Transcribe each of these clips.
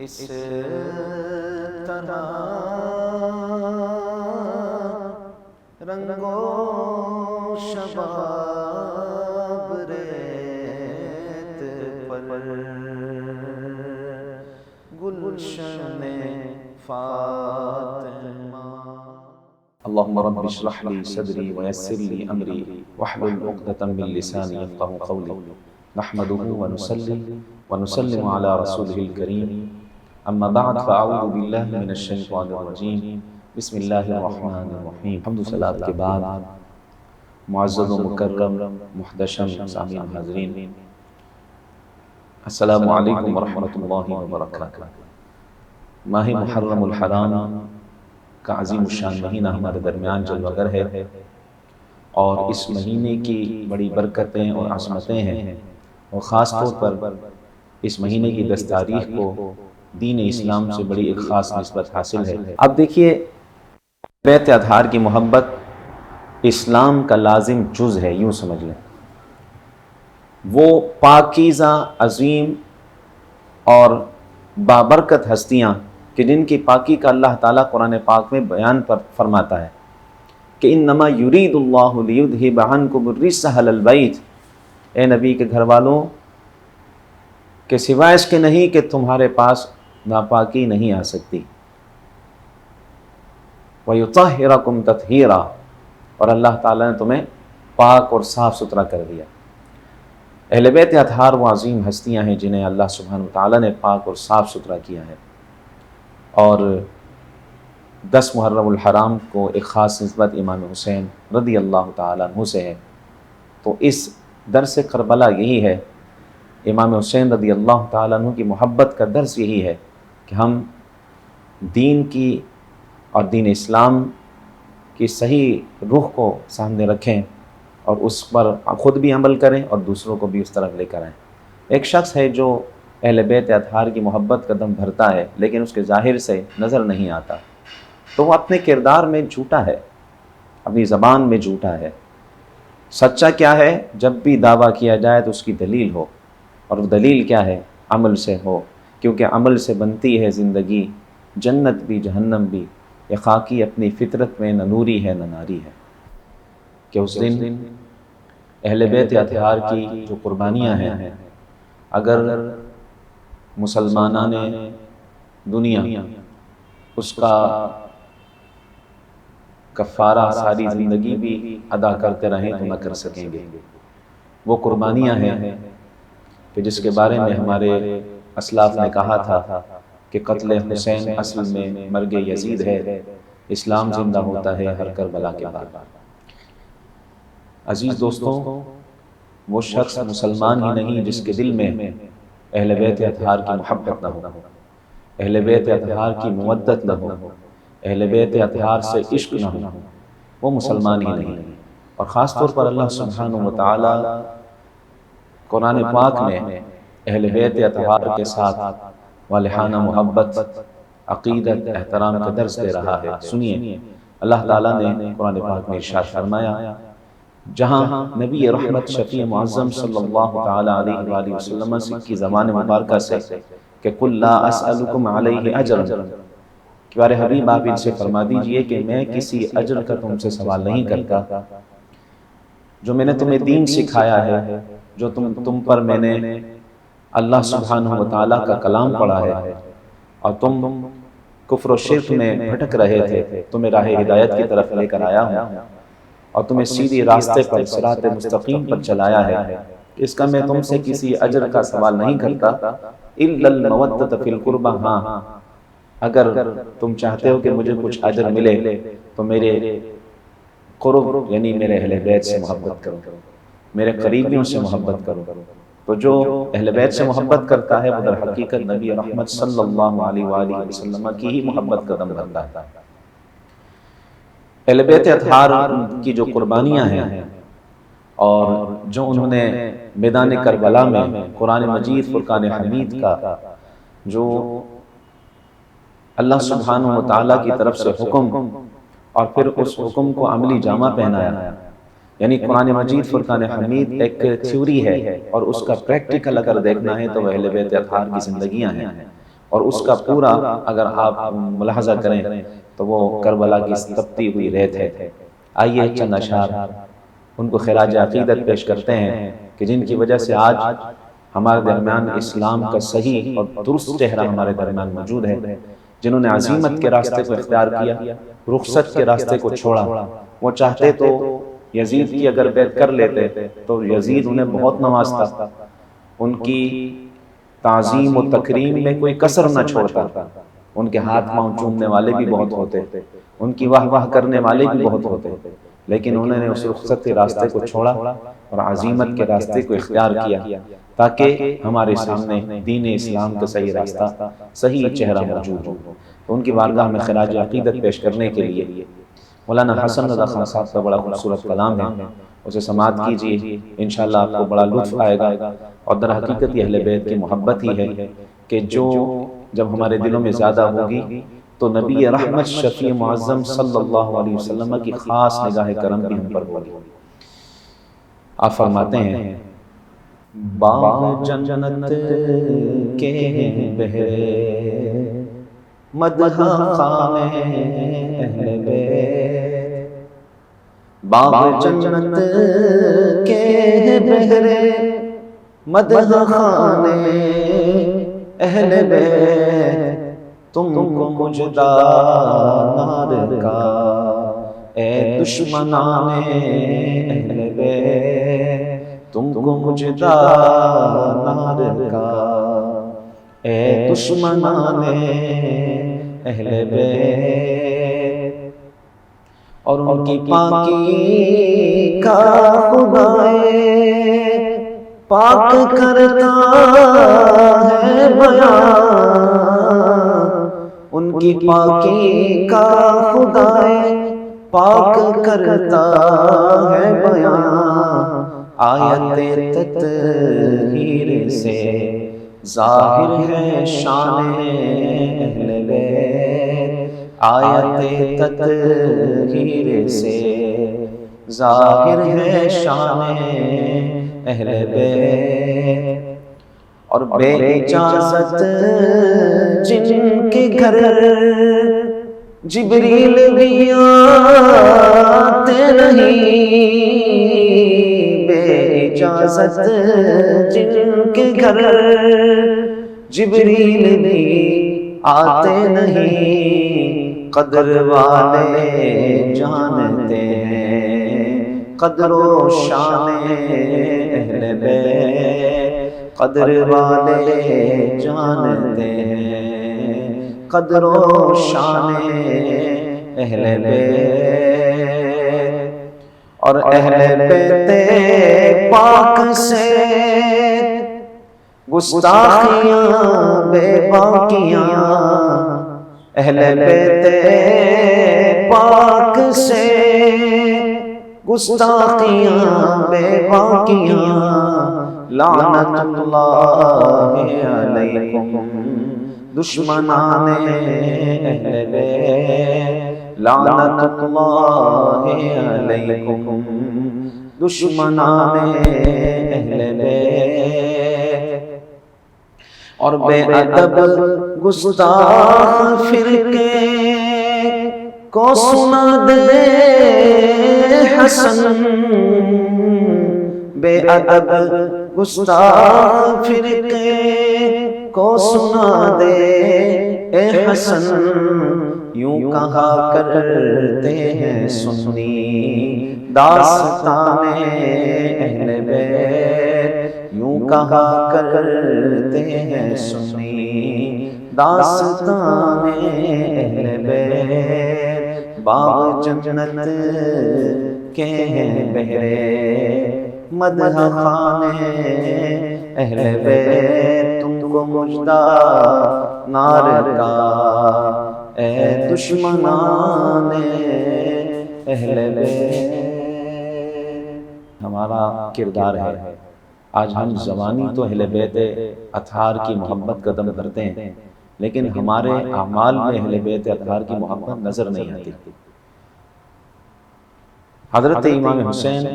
اس طرح رنگو شباب ریت پر گلشن فاطمہ۔ اللهم رب اشرح لي صدري ويسر لي امري واحلل عقدة من لساني يفقهوا قولي نحمده ونصلي ونسلم على رسوله الكريم اما بعد فاعوذ بالله من الشيطان الرجيم بسم الله الرحمن الرحيم۔ حمد و صلات کے بعد معزز و مکرم محتشم سامعین حاضرین، السلام علیکم ورحمۃ اللہ وبرکاتہ۔ ماہ محرم الحرام کا عظیم الشان مہینہ ہمارے درمیان جلوہ گر ہے، اور اس مہینے کی بڑی برکتیں اور عظمتیں ہیں، اور خاص طور پر اس مہینے کی 10 تاریخ کو دین اسلام سے بڑی ایک خاص نسبت حاصل ہے۔ اب دیکھیے، بیت اطہار کی محبت اسلام کا لازم جز ہے، یوں سمجھ لیں۔ وہ پاکیزہ، عظیم اور بابرکت ہستیاں کہ جن کی پاکی کا اللہ تعالیٰ قرآن پاک میں بیان پر فرماتا ہے کہ انما یرید اللہ لیذھب عنکم الرجس اہل البیت، اے نبی کے گھر والوں، کہ سوائے اس کے نہیں کہ تمہارے پاس ناپاکی نہیں آ سکتی، وَيُطَهِّرَكُمْ تَطْهِيرًا، اور اللہ تعالیٰ نے تمہیں پاک اور صاف ستھرا کر دیا۔ اہل بیت اطہار وہ عظیم ہستیاں ہیں جنہیں اللہ سبحانہ وتعالیٰ نے پاک اور صاف ستھرا کیا ہے، اور 10 محرم الحرام کو ایک خاص نسبت امام حسین رضی اللہ تعالیٰ عنہ سے ہے۔ تو اس درس کربلا یہی ہے، امام حسین رضی اللہ تعالیٰ عنہ کی محبت کا درس یہی ہے کہ ہم دین کی اور دین اسلام کی صحیح روح کو سامنے رکھیں اور اس پر خود بھی عمل کریں اور دوسروں کو بھی اس طرف لے کر آئیں۔ ایک شخص ہے جو اہل بیت اطہار کی محبت کا دم بھرتا ہے لیکن اس کے ظاہر سے نظر نہیں آتا، تو وہ اپنے کردار میں جھوٹا ہے، اپنی زبان میں جھوٹا ہے۔ سچا کیا ہے؟ جب بھی دعویٰ کیا جائے تو اس کی دلیل ہو، اور وہ دلیل کیا ہے؟ عمل سے ہو، کیونکہ عمل سے بنتی ہے زندگی، جنت بھی جہنم بھی، یہ خاکی اپنی فطرت میں نہ نوری ہے نہ ناری ہے۔ کہ اس دن اہل بیت اطہار کی جو قربانیاں ہیں، اگر مسلمانان دنیا اس کا کفارہ ساری زندگی بھی ادا کرتے رہیں تو نہ کر سکیں گے۔ وہ قربانیاں ہیں کہ جس کے بارے میں ہمارے اسلاف نے کہا تھا کہ قتل حسین اصل میں مرگ یزید ہے، اسلام زندہ ہوتا ہے ہر کربلا کے بعد۔ عزیز دوستوں، وہ شخص مسلمان ہی نہیں جس کے دل میں اہل بیت اطہار کی محبت نہ ہو، اہل بیت اطہار کی مودت نہ ہو، اہل بیت اطہار سے عشق نہ ہو، وہ مسلمان ہی نہیں۔ اور خاص طور پر اللہ سبحانہ وتعالی قرآن پاک میں اہل بیت اطہار کے ساتھ والہانہ محبت، عقیدت، احترام کا درس دے رہا ہے۔ سنیے، اللہ تعالیٰ نے قرآن پاک میں ارشاد فرمایا، جہاں نبی رحمت شفیع معظم صلی اللہ تعالیٰ علیہ وآلہ وسلم کی زبان مبارکہ سے کہ قُلْ لَا أَسْأَلُكُمْ عَلَيْهِ أَجْرًا، کہ پیارے حبیب آپ ان سے فرما دیجئے کہ میں کسی اجر کا تم سے سوال نہیں کرتا، جو میں نے تمہیں دین سکھایا ہے، جو تم پر میں نے اللہ سبحانہ وتعالیٰ کا کلام پڑھا ہے، اور تم کفر و شرک میں بھٹک رہے تھے، تمہیں راہ ہدایت کی طرف لے کر آیا ہوں، اور تمہیں سیدھی راستے پر صراط مستقیم پر چلایا ہے، اس کا میں تم سے کسی اجر کا سوال نہیں کرتا، إِلَّا الْمَوَدَّةَ فِي الْقُرْبَى، ہاں اگر تم چاہتے ہو کہ مجھے کچھ اجر ملے تو میرے قرب یعنی میرے اہل بیت سے محبت کرو، میرے قریبیوں سے محبت کرو۔ تو جو اہل بیت سے محبت کرتا ہے وہ در حقیقت نبی رحمت صلی اللہ علیہ وآلہ وسلم کی ہی محبت کا دم بھرتا ہے۔ اہل بیت اطہار کی جو قربانیاں ہیں اور جو انہوں نے میدان کربلا میں قرآن مجید فرقان حمید کا جو اللہ سبحانہ وتعالیٰ کی طرف سے حکم اور پھر اس حکم کو عملی جامہ پہنایا، یعنی قرآن مجید فرقان حمید ایک تھیوری ہے اور اس کا پریکٹیکل اگر دیکھنا ہے تو وہ اہل بیت اطہار کی زندگیاں ہیں۔ اور اس کا پورا اگر آپ ملاحظہ کریں تو وہ کربلا کی تپتی ہوئی ریت ہے۔ آئیے چند اشعار ان کو خراج عقیدت پیش کرتے ہیں کہ جن کی وجہ سے آج ہمارے درمیان اسلام کا صحیح اور درست چہرہ ہمارے درمیان موجود ہے، جنہوں نے عزیمت کے راستے کو اختیار کیا، رخصت کے راستے کو چھوڑا۔ وہ چاہتے تو یزید کی اگر بیعت کر لیتے تو یزید انہیں بہت نوازتا، ان کی تعظیم و تکریم میں کوئی کسر نہ چھوڑتا، ان کے ہاتھ پاؤں چومنے والے بھی بہت ہوتے، ان کی واہ واہ کرنے والے بھی بہت ہوتے، لیکن انہوں نے اس رخصت کے راستے کو چھوڑا اور عزیمت کے راستے کو اختیار کیا تاکہ ہمارے سامنے دین اسلام کا صحیح راستہ، صحیح چہرہ موجود ہو۔ تو ان کی بارگاہ میں خراج عقیدت پیش کرنے کے لیے مولانا حسن رضا خان صاحب کا بڑا خوبصورت کلام ہے، اسے سماعت کیجئے، انشاءاللہ آپ کو بڑا لطف آئے گا۔ اور در حقیقت یہ اہل بیت کی محبت ہی ہے کہ جو جب ہمارے دلوں میں زیادہ ہوگی تو نبی رحمت شفیع معظم صلی اللہ علیہ وسلم کی خاص نگاہ کرم بھی ہم پر ہوگی۔ آپ فرماتے ہیں باغ جنت کے بہرے مدح خانے اہل بیت، باغ جنت کے بہرے مدح خانے اہل بیت، تم کو مجدہ نار کا اے دشمنان اہل بیت، تم کو مجدہ نار کا اے دشمنان اہل بیت، اور ان کی پاکی کا خدائے پاک کرتا ہے بیان، ان کی پاکی کا خدائے پاک کرتا ہے بیان، آیت تطہیر سے ظاہر ہے شان اہل بیت، آیت تطہیر سے ظاہر ہے شان اہل بیت، اور بے اجازت جن کے گھر جبریل بھی آتے نہیں، بے اجازت جن کے گھر جبریل بھی آتے نہیں، قدر والے جانتے ہیں قدر و شان اہل بیت، قدر والے جانتے ہیں قدر و شان اہل بیت، اور اہل بیت پاک سے گستاخیاں بے باکیاں، اہل بیت پاک سے گستاخیاں بے باکیاں، لعنت اللہ علیکم دشمنان اہل بیت، لعنت اللہ علیکم دشمنان اہل بیت، اور بے ادب گستاخ فرقے کو سنا دے حسن، بے ادب گستاخ فرقے کو سنا دے اے حسن، یوں کہا کرتے ہیں سنی داستان اہل بیت، یوں کہا کرتے ہیں سنی داستان اہل بیت، باغ جنت کے ہیں بہرے مدح خانے اہل بیت، تم کو مجدہ نار کا اے دشمنان اہل بیت۔ ہمارا کردار ہے، آج ہم زبانی تو اہل بیت اطہار کی محبت قدم کرتے ہیں، لیکن ہمارے اعمال میں اہل بیت اطہار کی محبت نظر نہیں آتی۔ حضرت امام حسین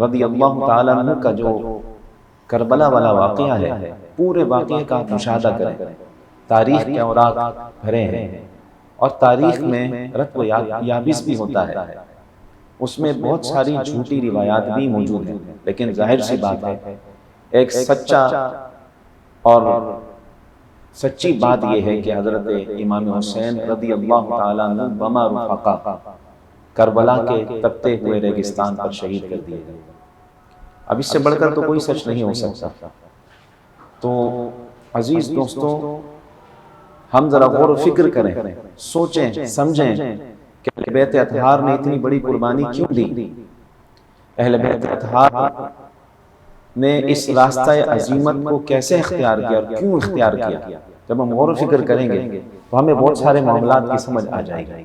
رضی اللہ تعالیٰ عنہ کا جو کربلا والا واقعہ ہے، پورے واقعے کا مشاہدہ کریں تاریخ کے اوراق بھرے ہیں، اور تاریخ میں رت و یابس بھی ہوتا ہے، اس میں بہت ساری جھوٹی روایات بھی موجود ہیں، لیکن ظاہر سی بات ہے ایک سچا اور سچی بات یہ ہے کہ حضرت امام حسین رضی اللہ تعالیٰ عنہ وما رفقا کربلا کے تپتے ہوئے ریگستان پر شہید کر دیے گئے۔ اب اس سے بڑھ کر تو کوئی سچ نہیں ہو سکتا۔ تو عزیز دوستوں، ہم ذرا غور و فکر کریں، سوچیں سمجھیں کہ اہل بیت اطہار نے اتنی بڑی قربانی کیوں دی؟ اہل بیت اطہار نے اس راستہ عظیمت کو کیسے اختیار کیا اور کیوں اختیار کیا؟ جب ہم غور و فکر کریں گے تو ہمیں بہت سارے معاملات کی سمجھ آ جائے گی۔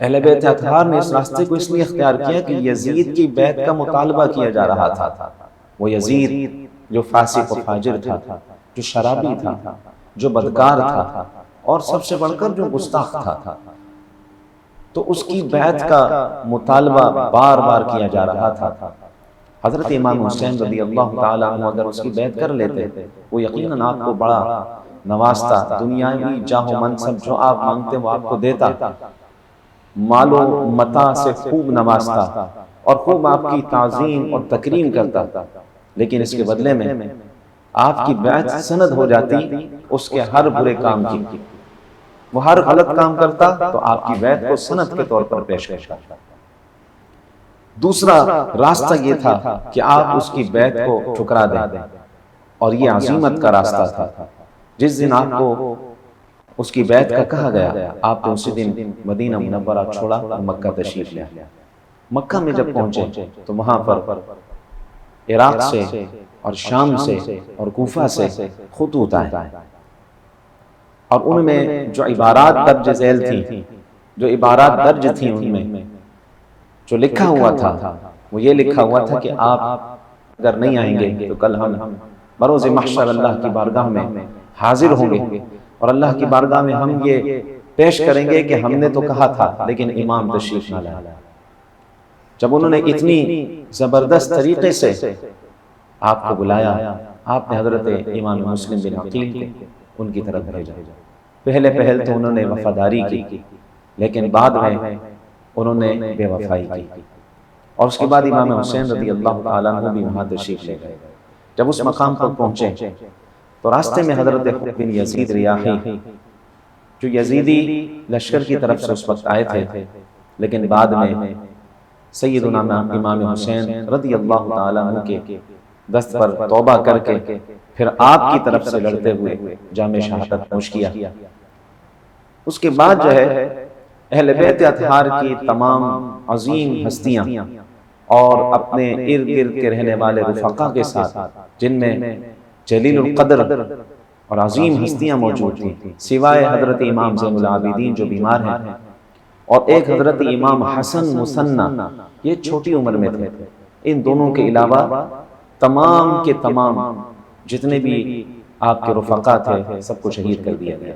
اہل بیت اطہار نے اس راستے کو اس لیے اختیار کیا کہ یزید کی بیعت کا مطالبہ کیا جا رہا تھا۔ وہ یزید جو فاسق و فاجر تھا، جو شرابی تھا، جو بدکار تھا، اور سب سے بڑھ کر جو گستاخ تھا، تو اس کی بیعت کا مطالبہ بار بار کیا جا رہا تھا۔ حضرت امام حسین رضی اللہ تعالیٰ عنہ اگر اس کی بیعت کر لیتے، وہ یقیناً آپ کو بڑا نوازتا، دنیاوی جاہ و منصب جو آپ مانگتے وہ آپ کو دیتا، مال و متاع سے خوب نوازتا اور خوب آپ کی تعظیم اور تکریم کرتا، لیکن اس کے بدلے میں آپ کی بیعت سند ہو جاتی اس کے ہر برے کام کی۔ وہ ہر غلط کام کرتا تو آپ کی بیعت کو سند کے طور پر پیش کرتا۔ دوسرا راستہ یہ تھا کہ آپ اس کی بیعت کو ٹھکرا دیں، اور یہ عظیمت کا راستہ تھا۔ جس دن آپ کو اس کی بیعت کا کہا گیا، آپ نے اسی دن مدینہ منورہ چھوڑا اور مکہ تشریف لے آیا۔ مکہ میں جب پہنچے تو وہاں پر عراق سے اور شام سے اور کوفہ سے خطوط آئے، اور ان میں جو عبارات درج ذیل تھیں، جو عبارات درج تھیں، ان میں جو لکھا ہوا تھا وہ یہ لکھا ہوا تھا کہ آپ اگر نہیں آئیں گے تو کل ہم بروز محشر اللہ کی بارگاہ میں حاضر ہوں گے، اور اللہ کی بارگاہ میں ہم یہ پیش کریں گے کہ ہم نے تو کہا تھا لیکن امام تشریف نہ لائے۔ جب انہوں نے اتنی زبردست طریقے سے آپ کو بلایا، آپ نے حضرت امام مسلم بن عقیل کو ان کی طرف بھیجا۔ پہلے تو انہوں نے وفاداری کی، لیکن بعد میں انہوں نے بے وفائی کی، اور اس کے بعد امام حسین رضی اللہ تعالیٰ عنہ بھی وہاں تشریف لے گئے۔ جب اس مقام پر پہنچے تو راستے میں حضرت بن یزید ریاحی جو یزیدی لشکر کی طرف سے اس وقت آئے تھے، لیکن بعد میں سیدنا امام حسین رضی اللہ تعالیٰ عنہ کے دست پر توبہ کر کے پھر آپ کی طرف سے لڑتے ہوئے جام شہادت نوش کیا۔ اس کے بعد جو ہے اہل بیت اطہار کی تمام عظیم ہستیاں اور اپنے ارد گرد کے رہنے والے رفقا کے ساتھ، جن میں جلیل القدر اور عظیم ہستیاں موجود تھیں، سوائے حضرت امام زین العابدین جو بیمار ہیں، اور ایک حضرت امام حسن مثنی، یہ چھوٹی عمر میں تھے، ان دونوں کے علاوہ تمام کے تمام جتنے بھی آپ کے رفقا تھے سب کو شہید کر دیا گیا۔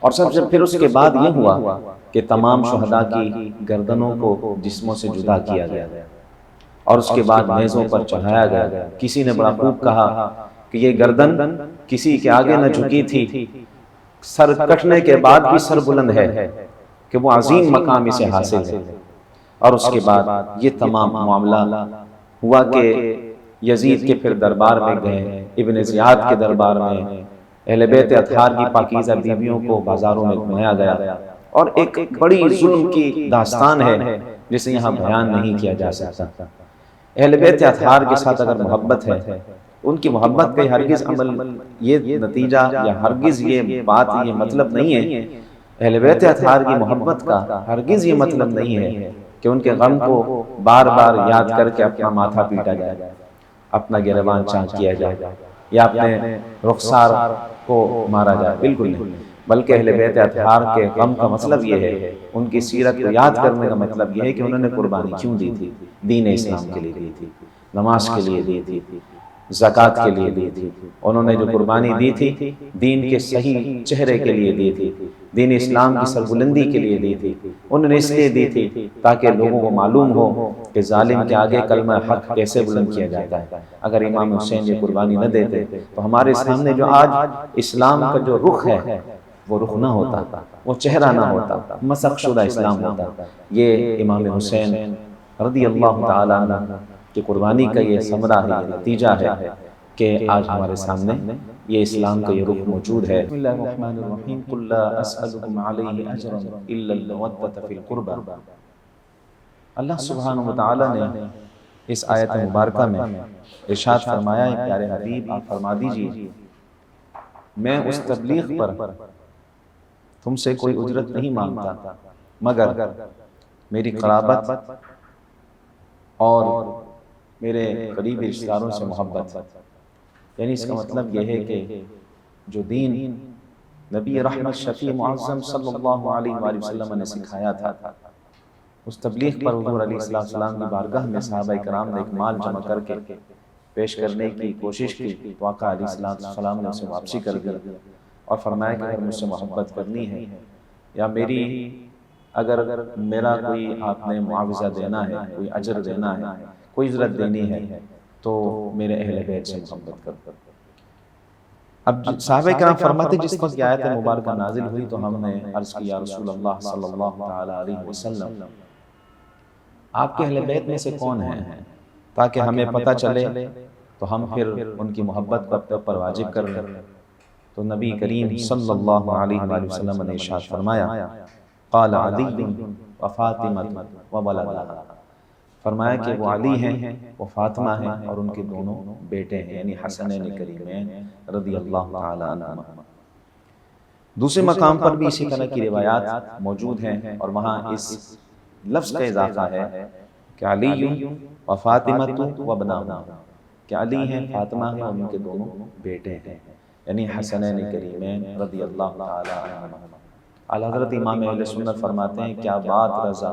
اور سب سے پھر اس کے بعد یہ ہوا کہ تمام شہداء کی گردنوں کو جسموں سے جدا کیا گیا، اور اس کے بعد میزوں پر چڑھایا گیا۔ کسی نے بڑا خوب کہا کہ یہ گردن کسی کے آگے نہ جھکی تھی، سر کٹنے کے بعد بھی سر بلند ہے، کہ وہ عظیم مقام اسے حاصل ہے۔ اور اس کے بعد یہ تمام معاملہ ہوا کہ یزید کے پھر دربار میں گئے، ابن زیاد کے دربار میں اہل بیت اطہار کی پاکیزہ بیویوں کو بازاروں میں گھمایا گیا، اور ایک بڑی ظلم کی داستان ہے جسے یہاں بیان نہیں کیا جا سکتا۔ اہل بیت اطہار کے ساتھ اگر محبت ہے، ان کی محبت کا ہرگز عمل یہ نتیجہ یا ہرگز یہ بات یہ مطلب نہیں ہے، اہل بیت اطہار کی محبت کا ہرگز یہ مطلب نہیں ہے کہ ان کے غم کو بار بار یاد کر کے اپنا ماتھا پیٹا جائے، اپنا گریبان چاک کیا جائے، یا اپنے رخسار کو مارا جائے، بالکل نہیں۔ بلکہ اہل بیت اطہار کے غم کا مطلب یہ ہے، ان کی سیرت کو یاد کرنے کا مطلب یہ ہے کہ انہوں نے قربانی کیوں دی تھی، دین اسلام کے لیے دی تھی، نماز کے لیے دی تھی، زکوٰۃ کے لیے دی تھی، انہوں نے جو قربانی دی تھی دین کے صحیح چہرے کے لیے دی تھی، دین اسلام کی سربلندی کے لیے دی تھی، انہوں نے اس لیے دی تھی تاکہ لوگوں کو معلوم ہو کہ ظالم کے آگے کلمہ حق کیسے بلند کیا جاتا ہے۔ اگر امام حسین یہ قربانی نہ دیتے تو ہمارے سامنے جو آج اسلام کا جو رخ ہے وہ رخ نہ ہوتا، وہ چہرہ نہ ہوتا، مسخ شدہ اسلام ہوتا۔ یہ امام حسین رضی اللہ تعالیٰ عنہ کی قربانی کا یہ ثمرہ ہے، یہ نتیجہ ہے کہ آج ہمارے سامنے یہ اسلام کا یہ رخ موجود ہے۔ بسم اللہ الرحمن الرحیم، قل لا اسألکم علیہ اجرا الا المودۃ فی القربى۔ اللہ سبحانہ وتعالی نے اس آیت مبارکہ میں ارشاد فرمایا ہے، پیارے حبیب آپ فرما دیجئے میں اس تبلیغ پر تم سے کوئی اجرت نہیں مانگتا مگر میری قرابت اور میرے قریبی رشتہ داروں سے محبت۔ یعنی اس کا مطلب یہ ہے کہ جو دین نبی رحمت شفیع معظم صلی اللہ علیہ وآلہ وسلم نے سکھایا تھا، اس تبلیغ پر حضور علیہ السلام کی بارگاہ میں صحابہ کرام نے ایک مال جمع کر کے پیش کرنے کی کوشش کی تو آقا علیہ السلام نے اسے واپسی کر دی اور فرمایا کہ اگر مجھ سے محبت کرنی ہے یا اگر میرا کوئی آپ نے معاوضہ دینا ہے، کوئی اجر دینا ہے، کوئی اجرت دینی ہے تو میرے اہل بیت سے محبت کر۔ اب صحابہ کرام فرماتے جس وقت یہ آیت مبارکہ نازل ہوئی تو ہم نے عرض کیا رسول اللہ صلی اللہ علیہ وسلم آپ کے اہل بیت میں سے کون ہیں تاکہ ہمیں پتہ چلے تو ہم پھر ان کی محبت کو اپنے اوپر واجب کر لیں۔ تو نبی کریم صلی اللہ علیہ وآلہ وسلم نے ارشاد فرمایا قال علی و فاطمہ و ولدہا، فرمایا کہ وہ علی ہیں، وہ فاطمہ ہیں اور ان کے دونوں بیٹے ہیں، یعنی حسنین کریمین رضی اللہ تعالی عنہما۔ دوسرے مقام پر بھی اسی طرح کی روایات موجود ہیں اور وہاں اس لفظ کا اضافہ ہے کہ علی و فاطمہ و ابناہما، کہ علی ہیں، فاطمہ ہیں اور ان کے دونوں بیٹے ہیں، یعنی حسنین کریمین رضی اللہ تعالی عنہما۔ اعلیٰ حضرت امام اہل سنت فرماتے ہیں کیا بات رضا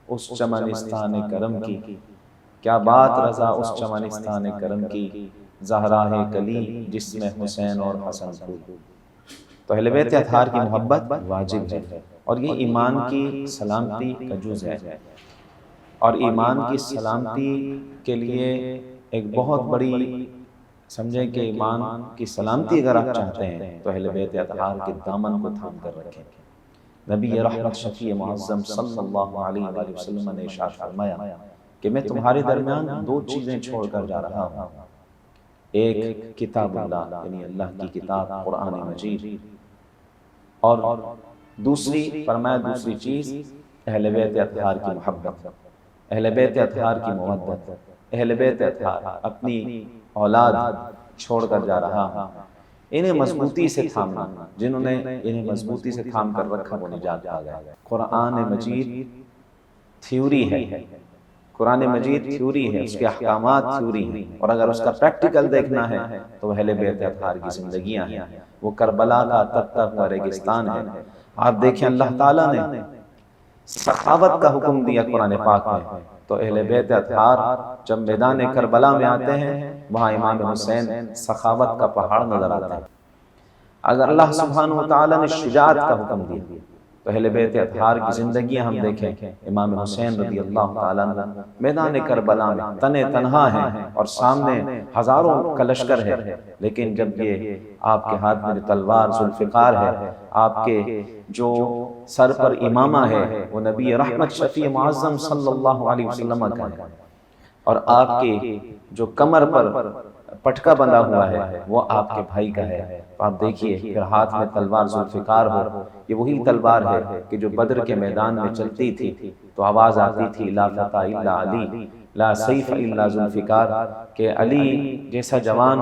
اس چمنستان کرم کی، کیا بات رضا اس چمنستان کرم کی، زہرا ہے کلی جس میں حسین اور حسن پھول۔ تو اہل بیت اطہار کی محبت واجب ہے اور یہ ایمان کی سلامتی کا جز ہے، اور ایمان کی سلامتی کے لیے ایک بہت بڑی سمجھیں کہ ایمان کی سلامتی اگر آپ چاہتے ہیں تو اہل بیت اطہار کے دامن کو تھام کر رکھیں۔ نبی رحمت شفیع معظم صلی اللہ علیہ وآلہ وسلم نے ارشاد فرمایا کہ میں تمہارے درمیان دو چیزیں چھوڑ کر جا رہا ہوں، ایک کتاب اللہ یعنی اللہ کی کتاب قرآن مجید، اور دوسری فرمایا دوسری چیز اہل بیت اطہار کی محبت، اہل بیت اطہار کی مودت، اہل بیت اطہار اپنی اولاد چھوڑ کر جا رہا ہوں، انہیں مضبوطی سے تھامنا، جنہوں نے انہیں مضبوطی سے تھام کر رکھا وہ نجات پا گئے۔ قرآن مجید تھیوری ہے، قرآن مجید تھیوری ہے، اس کے احکامات تھیوری ہیں، اور اگر اس کا پریکٹیکل دیکھنا ہے تو اہل بیت اطہار کی زندگیاں ہیں، وہ کربلا کا تپتا ہوا ریگستان ہے۔ آپ دیکھیں اللہ تعالیٰ نے سخاوت کا حکم دیا قرآن پاک میں، تو اہل بیت اطہار جب میدان کربلا میں آتے ہیں وہاں امام حسین سخاوت کا پہاڑ نظر آتا ہے۔ اگر اللہ سبحانہ وتعالی نے شجاعت کا حکم دیا تو اہل بیت اطہار کی زندگیاں ہم دیکھیں، امام حسین رضی اللہ تعالیٰ عنہ میدان کربلا میں تنے تنہا ہیں اور سامنے ہزاروں کا لشکر ہے، لیکن جب یہ آپ کے ہاتھ میں تلوار ذوالفقار ہے، آپ کے جو سر پر امامہ ہے وہ نبی رحمت شفیع معظم صلی اللہ علیہ وسلم کا ہے، اور آپ کے جو کمر پر پٹکا بندھا ہوا ہے وہ آپ کے بھائی کا ہے، تو آپ دیکھیے پھر ہاتھ میں تلوار ذوالفقار ہو، یہ وہی تلوار ہے کہ جو بدر کے میدان میں چلتی تھی تو آواز آتی تھی لا فتح الا علی لا سیف الا ذوالفقار، کہ علی جیسا جوان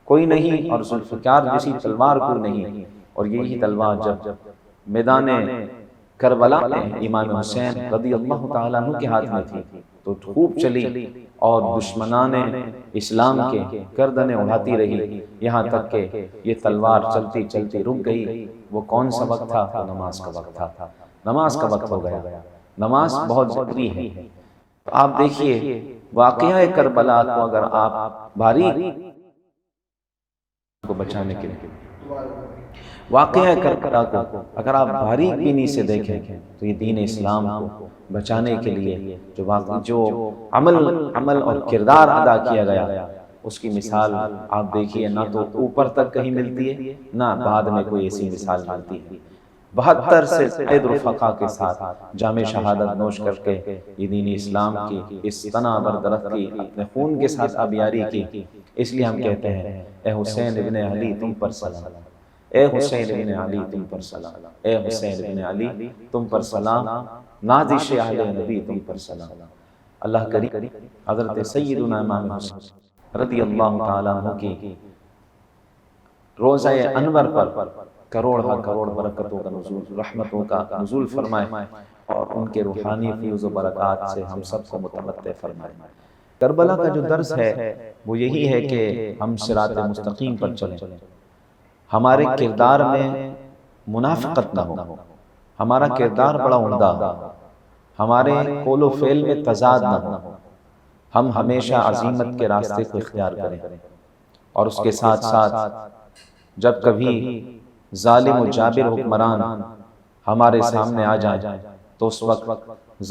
کوئی نہیں اور ذوالفقار جیسی تلوار کوئی نہیں، اور یہی تلوار جب میدان کربلا میں امام حسین رضی اللہ تعالیٰ عنہ کے ہاتھ میں تھی تو خوب چلی اور دشمنان اسلام کے گردنیں اڑاتی رہی، یہاں تک کہ یہ تلوار چلتی چلتی رک گئی۔ وہ کون سا وقت تھا؟ وہ نماز کا وقت تھا، نماز کا وقت ہو گیا، نماز بہت ضروری ہے۔ تو آپ دیکھیے واقعہ کربلا کو اگر آپ باریک کو بچانے کے لیے واقعہ کربلا کو اگر آپ باریک بینی سے دیکھیں تو یہ دین اسلام کو بچانے کے لیے جو عمل اور کردار ادا کیا گیا، اس کی مثال آپ دیکھیے، نہ تو اوپر تک کہیں ملتی ہے، نہ بعد میں کوئی ایسی مثال ملتی ہے۔ 72 سے زائد رفقا کے ساتھ جام شہادت نوش کر کے یہ دین اسلام کی اس تناور درخت کی اپنے خون کے ساتھ آبیاری کی۔ اس لیے ہم کہتے ہیں اے حسین ابن علی تم پر سلام، اے حسین ابن علی تم پر سلام، اے حسین ابن علی تم پر سلام، نازش اہل نبی تم پر سلام۔ اللہ کریم حضرت سیدنا امام حسین رضی اللہ تعالیٰ عنہ کی روزہ انور پر کروڑ برکتوں کا نزول، رحمتوں کا نزول فرمائے اور ان کے روحانی فیض و برکات سے ہم سب کو متمتع فرمائے۔ کربلا کا جو درس ہے وہ یہی ہے کہ ہم صراط مستقیم پر چلیں، ہمارے کردار میں منافقت نہ ہو، ہمارا کردار بڑا عمدہ ہو، ہمارے قول و فعل میں تضاد نہ ہو، ہم ہمیشہ عزیمت کے راستے کو اختیار کریں، اور اس کے ساتھ ساتھ جب کبھی ظالم و جابر حکمران ہمارے سامنے آ جائیں تو اس وقت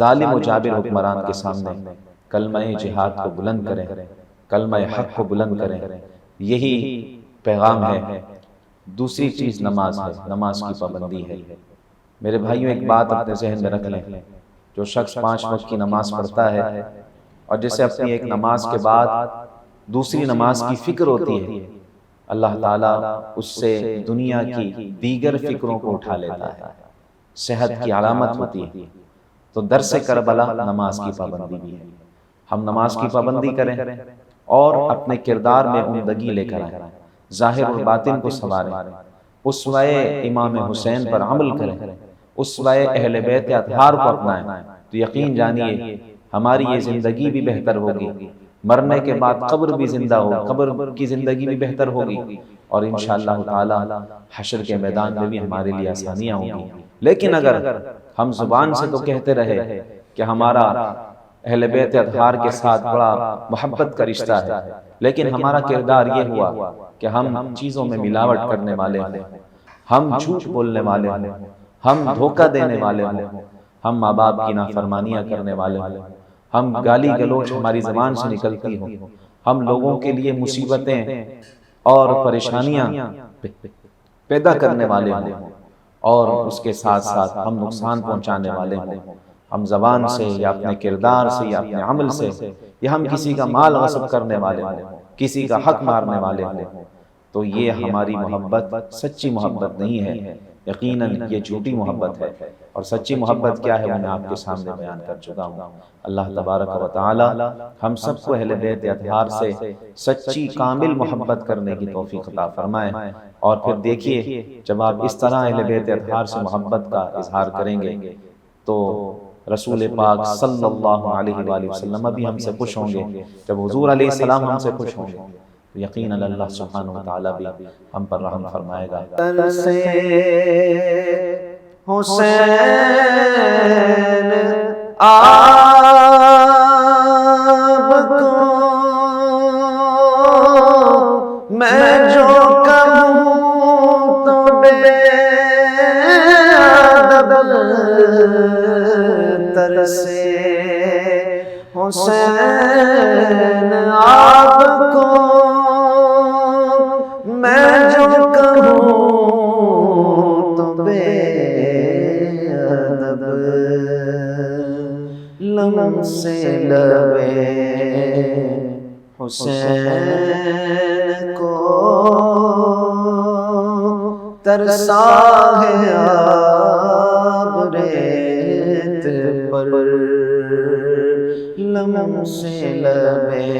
ظالم و جابر حکمران کے سامنے کلمہ جہاد کو بلند کریں، کلمہ حق کو بلند کریں، یہی پیغام ہے۔ دوسری چیز نماز ہے، نماز کی پابندی ہے۔ میرے بھائیوں ایک بات اپنے ذہن میں رکھ لیں، جو شخص 5 وقت کی نماز پڑھتا ہے اور جسے اپنی ایک نماز کے بعد دوسری نماز کی فکر ہوتی ہے، اللہ تعالیٰ اس سے دنیا کی دیگر فکروں کو اٹھا لیتا ہے، صحت کی علامت ہوتی ہے۔ تو درس کربلا نماز کی پابندی بھی ہے، ہم نماز کی پابندی کریں اور اپنے کردار میں عمدگی لے کر آئیں، ظاہر اور باطن کو سنواریں، اسوہ امام حسین پر عمل کریں، اسوہ اہل بیت اطہار کو اپنائیں، تو یقین جانیے ہماری یہ زندگی بھی بہتر ہوگی، مرنے کے بعد قبر بھی زندہ ہو، قبر کی زندگی بھی بہتر ہوگی، اور انشاءاللہ تعالی حشر کے میدان میں بھی ہمارے لیے آسانیاں ہوں گی۔ لیکن اگر ہم زبان سے تو کہتے رہے کہ ہمارا اہل بیت اطہار کے ساتھ بڑا محبت کا رشتہ ہے، لیکن ہمارا کردار یہ ہوا کہ ہم چیزوں میں ملاوٹ کرنے والے ہوں، ہم جھوٹ بولنے والے ہوں، ہم دھوکہ دینے والے ہوں، ہم ماں باپ کی نافرمانیاں کرنے والے ہوں، ہم گالی گلوچ ہماری زبان سے نکلتی ہوں، ہم لوگوں کے لیے مصیبتیں اور پریشانیاں پیدا کرنے والے ہوں، اور اس کے ساتھ ساتھ ہم نقصان پہنچانے والے ہوں، ہم زبان سے یا اپنے کردار سے یا اپنے عمل سے، یا ہم کسی کا مال غصب کرنے والے ہوں، کسی کا حق مارنے والے ہوں، تو یہ ہماری محبت سچی محبت نہیں ہے، یقیناً یہ جھوٹی محبت ہے۔ اور سچی محبت کیا ہے وہ میں آپ کے سامنے بیان کر چکا ہوں۔ اللہ تبارک و تعالی ہم سب کو اہل بیت اطہار سے سچی کامل محبت کرنے کی توفیق عطا فرمائے، اور پھر دیکھیے جب آپ اس طرح اہل بیت اطہار سے محبت کا اظہار کریں گے تو رسول پاک صلی اللہ علیہ وآلہ وسلم بھی ہم سے خوش ہوں گے، جب حضور علیہ السلام ہم سے خوش ہوں گے تو یقیناً اللہ سبحانہ وتعالی بھی ہم پر رحم فرمائے گا۔ سے حسین آپ کو میں جو کہوں تو بے ادب تر سے حسین آپ کو میں جو کہوں تو بے ادب لم سے لبے حسین کو ترسا ہے آب ریت پر، لم سے لبے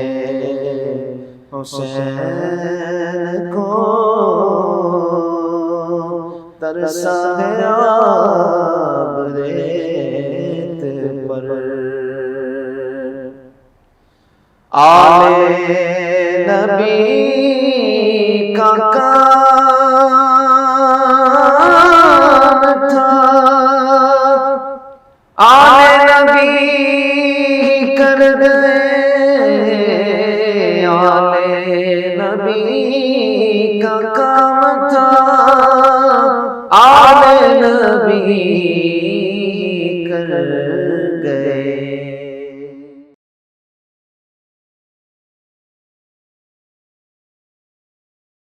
حسین کو ترسا ہے آب ریت پر۔ آل نبی کا کام تھا، آل نبی کر گئے، آل نبی کا کام تھا آل نبی